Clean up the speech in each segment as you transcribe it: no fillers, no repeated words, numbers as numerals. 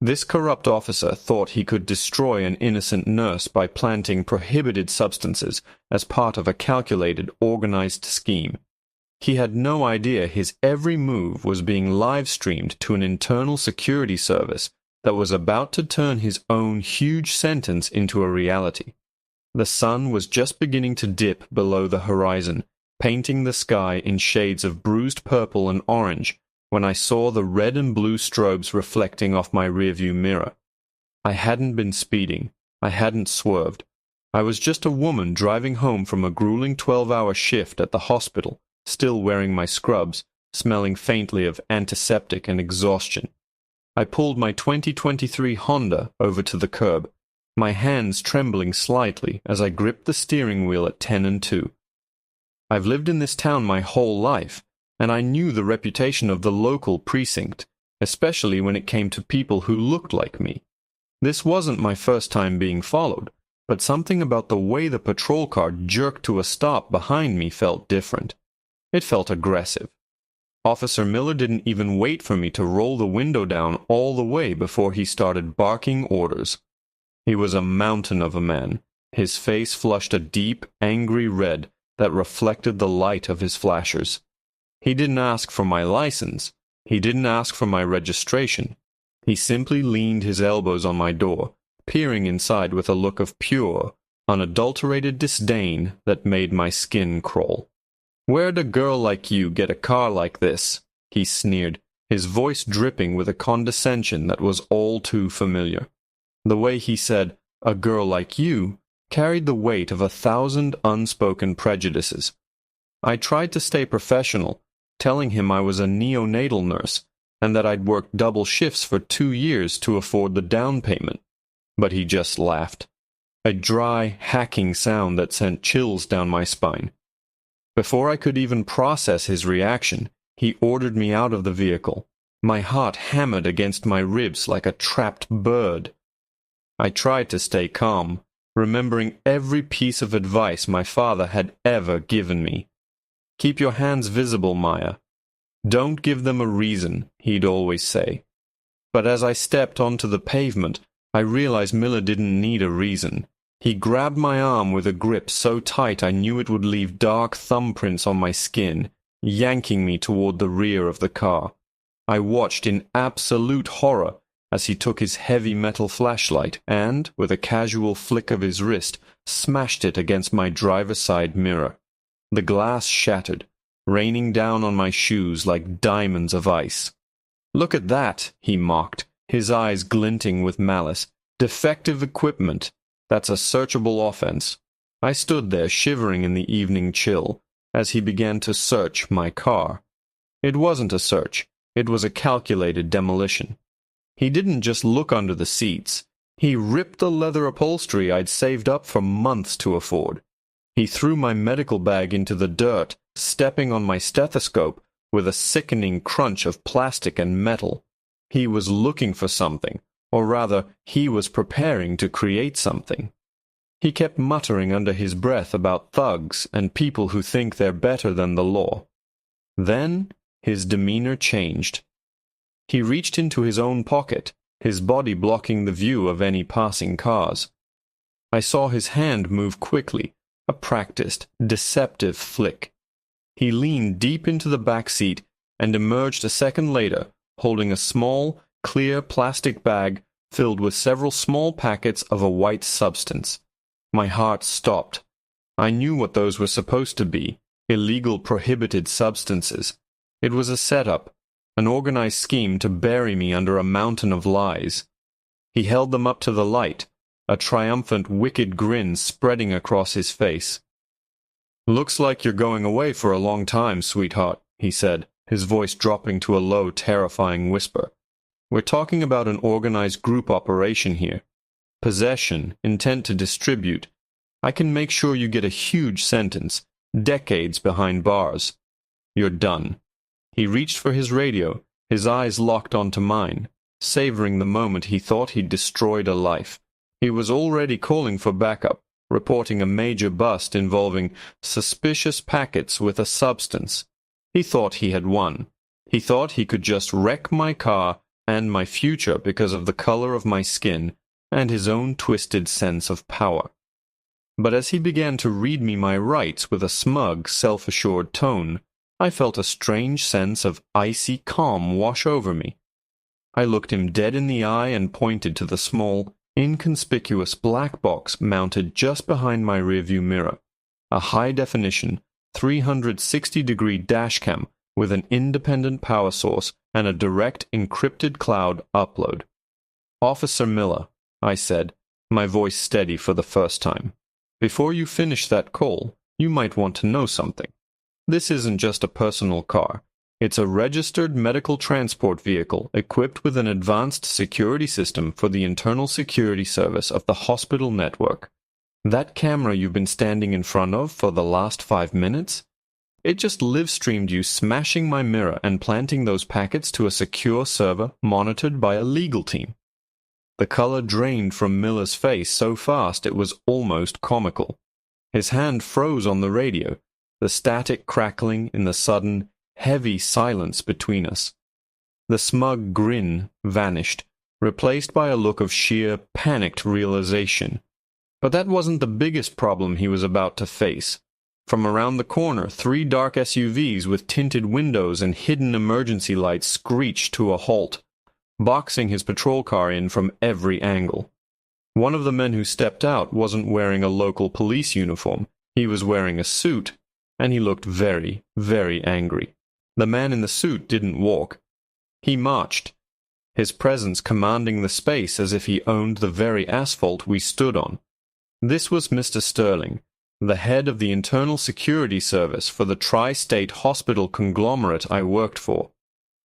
This corrupt officer thought he could destroy an innocent nurse by planting prohibited substances as part of a calculated, organized scheme. He had no idea his every move was being live-streamed to an internal security service that was about to turn his own huge sentence into a reality. The sun was just beginning to dip below the horizon, painting the sky in shades of bruised purple and orange, when I saw the red and blue strobes reflecting off my rearview mirror. I hadn't been speeding. I hadn't swerved. I was just a woman driving home from a grueling 12-hour shift at the hospital, still wearing my scrubs, smelling faintly of antiseptic and exhaustion. I pulled my 2023 Honda over to the curb, my hands trembling slightly as I gripped the steering wheel at 10 and 2. I've lived in this town my whole life, and I knew the reputation of the local precinct, especially when it came to people who looked like me. This wasn't my first time being followed, but something about the way the patrol car jerked to a stop behind me felt different. It felt aggressive. Officer Miller didn't even wait for me to roll the window down all the way before he started barking orders. He was a mountain of a man. His face flushed a deep, angry red that reflected the light of his flashers. He didn't ask for my license. He didn't ask for my registration. He simply leaned his elbows on my door, peering inside with a look of pure, unadulterated disdain that made my skin crawl. "Where'd a girl like you get a car like this?" he sneered, his voice dripping with a condescension that was all too familiar. The way he said, "a girl like you," carried the weight of 1,000 unspoken prejudices. I tried to stay professional, telling him I was a neonatal nurse, and that I'd worked double shifts for 2 years to afford the down payment. But he just laughed. A dry, hacking sound that sent chills down my spine. Before I could even process his reaction, he ordered me out of the vehicle. My heart hammered against my ribs like a trapped bird. I tried to stay calm, remembering every piece of advice my father had ever given me. "Keep your hands visible, Maya. Don't give them a reason," he'd always say. But as I stepped onto the pavement, I realized Miller didn't need a reason. He grabbed my arm with a grip so tight I knew it would leave dark thumbprints on my skin, yanking me toward the rear of the car. I watched in absolute horror as he took his heavy metal flashlight and, with a casual flick of his wrist, smashed it against my driver's side mirror. The glass shattered, raining down on my shoes like diamonds of ice. "Look at that," he mocked, his eyes glinting with malice. "Defective equipment. That's a searchable offense." I stood there shivering in the evening chill as he began to search my car. It wasn't a search. It was a calculated demolition. He didn't just look under the seats. He ripped the leather upholstery I'd saved up for months to afford. He threw my medical bag into the dirt, stepping on my stethoscope with a sickening crunch of plastic and metal. He was looking for something. Or rather, he was preparing to create something. He kept muttering under his breath about thugs and people who think they're better than the law. Then his demeanor changed. He reached into his own pocket, his body blocking the view of any passing cars. I saw his hand move quickly, a practiced, deceptive flick. He leaned deep into the back seat and emerged a second later, holding a small, clear plastic bag filled with several small packets of a white substance. My heart stopped. I knew what those were supposed to be, illegal prohibited substances. It was a setup, an organized scheme to bury me under a mountain of lies. He held them up to the light, a triumphant, wicked grin spreading across his face. "Looks like you're going away for a long time, sweetheart," he said, his voice dropping to a low, terrifying whisper. "We're talking about an organized group operation here. Possession, intent to distribute. I can make sure you get a huge sentence, decades behind bars. You're done." He reached for his radio, his eyes locked onto mine, savoring the moment he thought he'd destroyed a life. He was already calling for backup, reporting a major bust involving suspicious packets with a substance. He thought he had won. He thought he could just wreck my car and my future because of the color of my skin and his own twisted sense of power. But as he began to read me my rights with a smug, self-assured tone, I felt a strange sense of icy calm wash over me. I looked him dead in the eye and pointed to the small, inconspicuous black box mounted just behind my rearview mirror, a high-definition, 360-degree dashcam with an independent power source and a direct encrypted cloud upload. "Officer Miller," I said, my voice steady for the first time, "before you finish that call, you might want to know something. This isn't just a personal car. It's a registered medical transport vehicle equipped with an advanced security system for the internal security service of the hospital network. That camera you've been standing in front of for the last 5 minutes? It just live-streamed you smashing my mirror and planting those packets to a secure server monitored by a legal team." The color drained from Miller's face so fast it was almost comical. His hand froze on the radio, the static crackling in the sudden, heavy silence between us. The smug grin vanished, replaced by a look of sheer, panicked realization. But that wasn't the biggest problem he was about to face. From around the corner, 3 dark SUVs with tinted windows and hidden emergency lights screeched to a halt, boxing his patrol car in from every angle. One of the men who stepped out wasn't wearing a local police uniform. He was wearing a suit, and he looked very, very angry. The man in the suit didn't walk. He marched, his presence commanding the space as if he owned the very asphalt we stood on. This was Mr. Sterling, the head of the internal security service for the tri-state hospital conglomerate I worked for.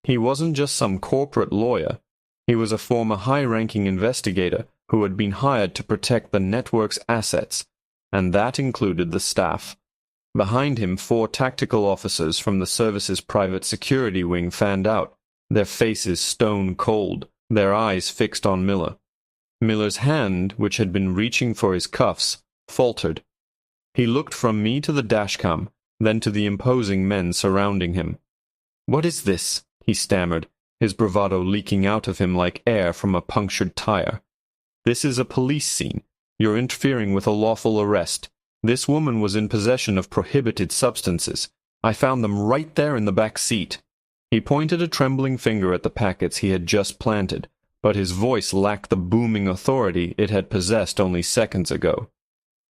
He wasn't just some corporate lawyer. He was a former high-ranking investigator who had been hired to protect the network's assets, and that included the staff. Behind him, 4 tactical officers from the service's private security wing fanned out, their faces stone cold, their eyes fixed on Miller. Miller's hand, which had been reaching for his cuffs, faltered. He looked from me to the dashcam, then to the imposing men surrounding him. "What is this?" he stammered, his bravado leaking out of him like air from a punctured tire. "This is a police scene. You're interfering with a lawful arrest. This woman was in possession of prohibited substances. I found them right there in the back seat." He pointed a trembling finger at the packets he had just planted, but his voice lacked the booming authority it had possessed only seconds ago.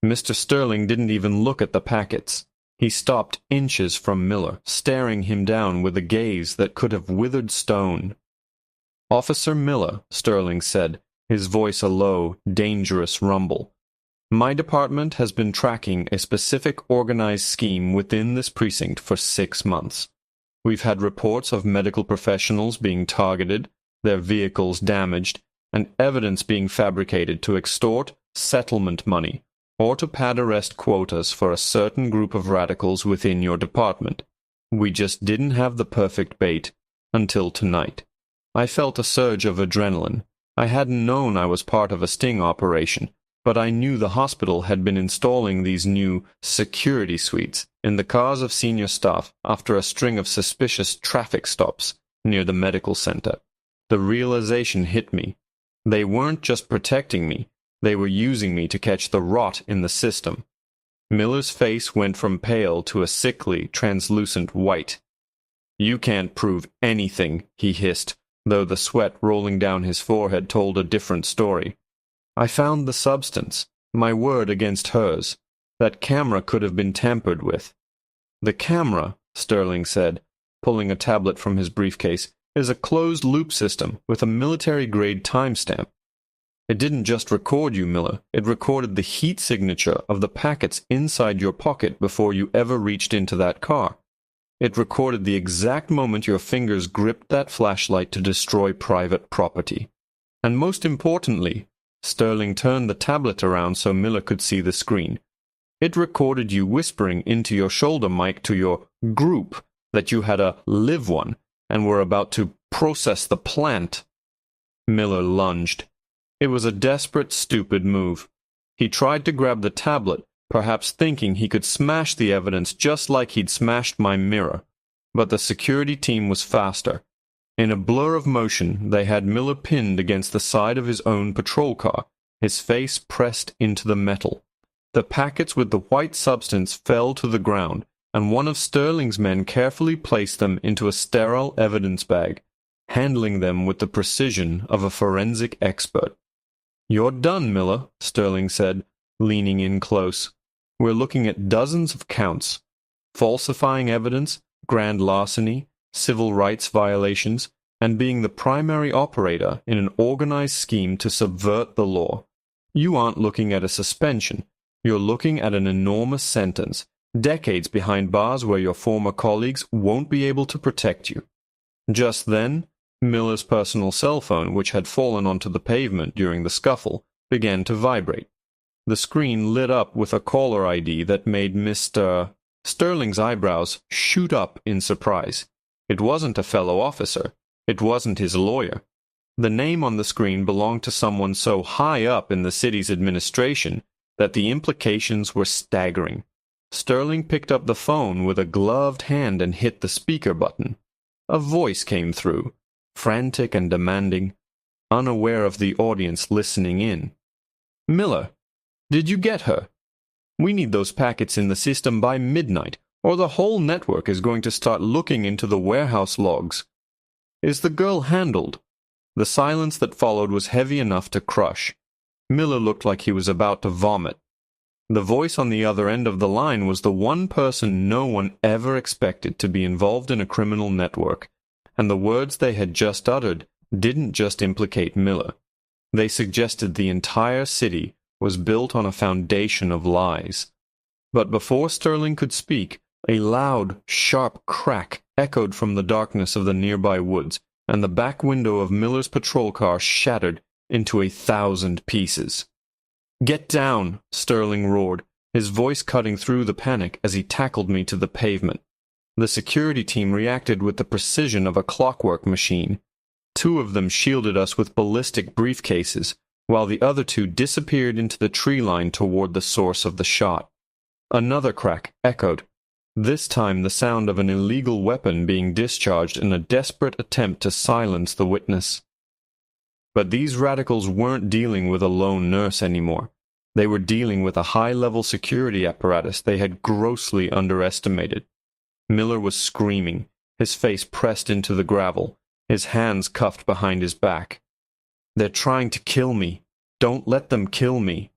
Mr. Sterling didn't even look at the packets. He stopped inches from Miller, staring him down with a gaze that could have withered stone. "Officer Miller," Sterling said, his voice a low, dangerous rumble, "my department has been tracking a specific organized scheme within this precinct for 6 months. We've had reports of medical professionals being targeted, their vehicles damaged, and evidence being fabricated to extort settlement money or to pad arrest quotas for a certain group of radicals within your department. We just didn't have the perfect bait until tonight." I felt a surge of adrenaline. I hadn't known I was part of a sting operation, but I knew the hospital had been installing these new security suites in the cars of senior staff after a string of suspicious traffic stops near the medical center. The realization hit me. They weren't just protecting me. They were using me to catch the rot in the system. Miller's face went from pale to a sickly, translucent white. "You can't prove anything," he hissed, though the sweat rolling down his forehead told a different story. "I found the substance, my word against hers. That camera could have been tampered with." "The camera," Sterling said, pulling a tablet from his briefcase, "is a closed-loop system with a military-grade timestamp. It didn't just record you, Miller. It recorded the heat signature of the packets inside your pocket before you ever reached into that car. It recorded the exact moment your fingers gripped that flashlight to destroy private property. And most importantly," Sterling turned the tablet around so Miller could see the screen, "it recorded you whispering into your shoulder mic to your group that you had a live one and were about to process the plant." Miller lunged. It was a desperate, stupid move. He tried to grab the tablet, perhaps thinking he could smash the evidence just like he'd smashed my mirror. But the security team was faster. In a blur of motion, they had Miller pinned against the side of his own patrol car, his face pressed into the metal. The packets with the white substance fell to the ground, and one of Sterling's men carefully placed them into a sterile evidence bag, handling them with the precision of a forensic expert. "You're done, Miller," Sterling said, leaning in close. "We're looking at dozens of counts. Falsifying evidence, grand larceny, civil rights violations, and being the primary operator in an organized scheme to subvert the law. You aren't looking at a suspension. You're looking at an enormous sentence, decades behind bars where your former colleagues won't be able to protect you." Just then, Miller's personal cell phone, which had fallen onto the pavement during the scuffle, began to vibrate. The screen lit up with a caller ID that made Mr. Sterling's eyebrows shoot up in surprise. It wasn't a fellow officer. It wasn't his lawyer. The name on the screen belonged to someone so high up in the city's administration that the implications were staggering. Sterling picked up the phone with a gloved hand and hit the speaker button. A voice came through, frantic and demanding, unaware of the audience listening in. "Miller, did you get her? We need those packets in the system by midnight, or the whole network is going to start looking into the warehouse logs. Is the girl handled?" The silence that followed was heavy enough to crush. Miller looked like he was about to vomit. The voice on the other end of the line was the one person no one ever expected to be involved in a criminal network, and the words they had just uttered didn't just implicate Miller. They suggested the entire city was built on a foundation of lies. But before Sterling could speak, a loud, sharp crack echoed from the darkness of the nearby woods, and the back window of Miller's patrol car shattered into 1,000 pieces. "Get down!" Sterling roared, his voice cutting through the panic as he tackled me to the pavement. The security team reacted with the precision of a clockwork machine. 2 of them shielded us with ballistic briefcases, while the other 2 disappeared into the tree line toward the source of the shot. Another crack echoed, this time the sound of an illegal weapon being discharged in a desperate attempt to silence the witness. But these radicals weren't dealing with a lone nurse anymore. They were dealing with a high-level security apparatus they had grossly underestimated. Miller was screaming, his face pressed into the gravel, his hands cuffed behind his back. "They're trying to kill me. Don't let them kill me."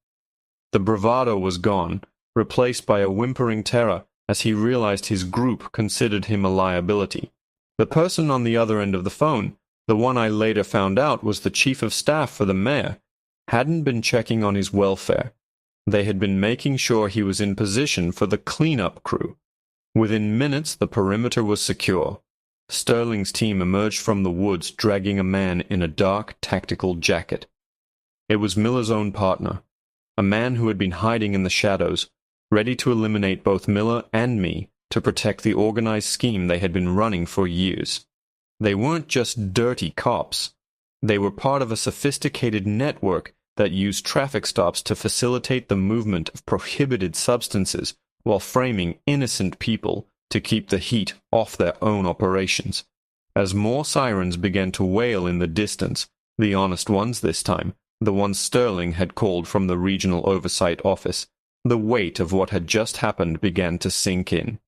The bravado was gone, replaced by a whimpering terror as he realized his group considered him a liability. The person on the other end of the phone, the one I later found out was the chief of staff for the mayor, hadn't been checking on his welfare. They had been making sure he was in position for the cleanup crew. Within minutes, the perimeter was secure. Sterling's team emerged from the woods dragging a man in a dark, tactical jacket. It was Miller's own partner, a man who had been hiding in the shadows, ready to eliminate both Miller and me to protect the organized scheme they had been running for years. They weren't just dirty cops. They were part of a sophisticated network that used traffic stops to facilitate the movement of prohibited substances while framing innocent people to keep the heat off their own operations. As more sirens began to wail in the distance, the honest ones this time, the ones Sterling had called from the regional oversight office, the weight of what had just happened began to sink in.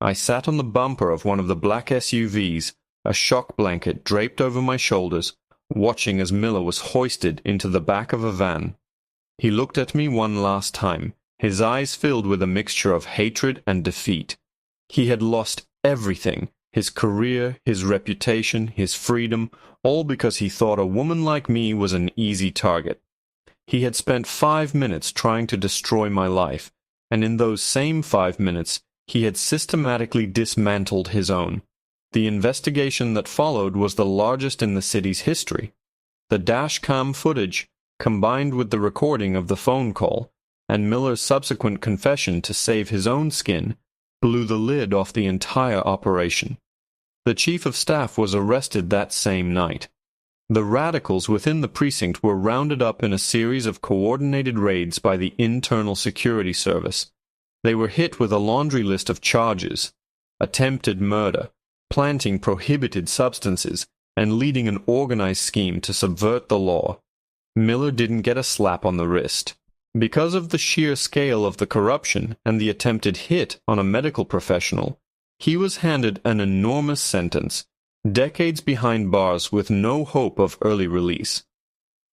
I sat on the bumper of one of the black SUVs, a shock blanket draped over my shoulders, watching as Miller was hoisted into the back of a van. He looked at me one last time, his eyes filled with a mixture of hatred and defeat. He had lost everything, his career, his reputation, his freedom, all because he thought a woman like me was an easy target. He had spent 5 minutes trying to destroy my life, and in those same 5 minutes, he had systematically dismantled his own. The investigation that followed was the largest in the city's history. The dashcam footage, combined with the recording of the phone call, and Miller's subsequent confession to save his own skin, blew the lid off the entire operation. The chief of staff was arrested that same night. The radicals within the precinct were rounded up in a series of coordinated raids by the Internal Security Service. They were hit with a laundry list of charges: attempted murder, planting prohibited substances, and leading an organized scheme to subvert the law. Miller didn't get a slap on the wrist. Because of the sheer scale of the corruption and the attempted hit on a medical professional, he was handed an enormous sentence, decades behind bars with no hope of early release.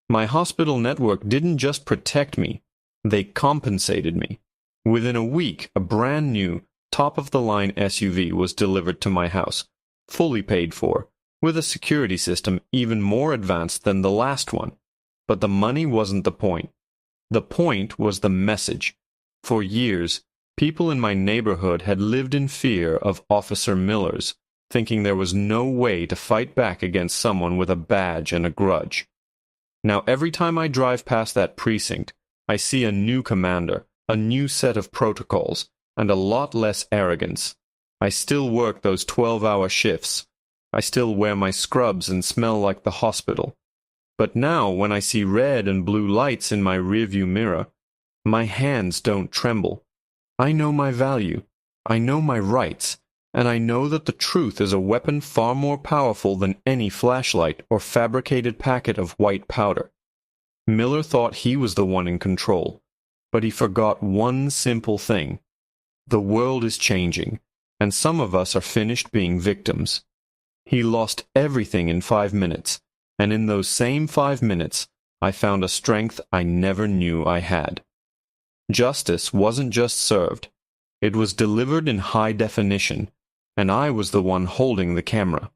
My hospital network didn't just protect me, they compensated me. Within a week, a brand new, top-of-the-line SUV was delivered to my house, fully paid for, with a security system even more advanced than the last one. But the money wasn't the point. The point was the message. For years, people in my neighborhood had lived in fear of Officer Miller's, thinking there was no way to fight back against someone with a badge and a grudge. Now every time I drive past that precinct, I see a new commander, a new set of protocols, and a lot less arrogance. I still work those 12-hour shifts. I still wear my scrubs and smell like the hospital. But now, when I see red and blue lights in my rearview mirror, my hands don't tremble. I know my value, I know my rights, and I know that the truth is a weapon far more powerful than any flashlight or fabricated packet of white powder. Miller thought he was the one in control, but he forgot one simple thing. The world is changing, and some of us are finished being victims. He lost everything in 5 minutes, and in those same 5 minutes, I found a strength I never knew I had. Justice wasn't just served. It was delivered in high definition, and I was the one holding the camera.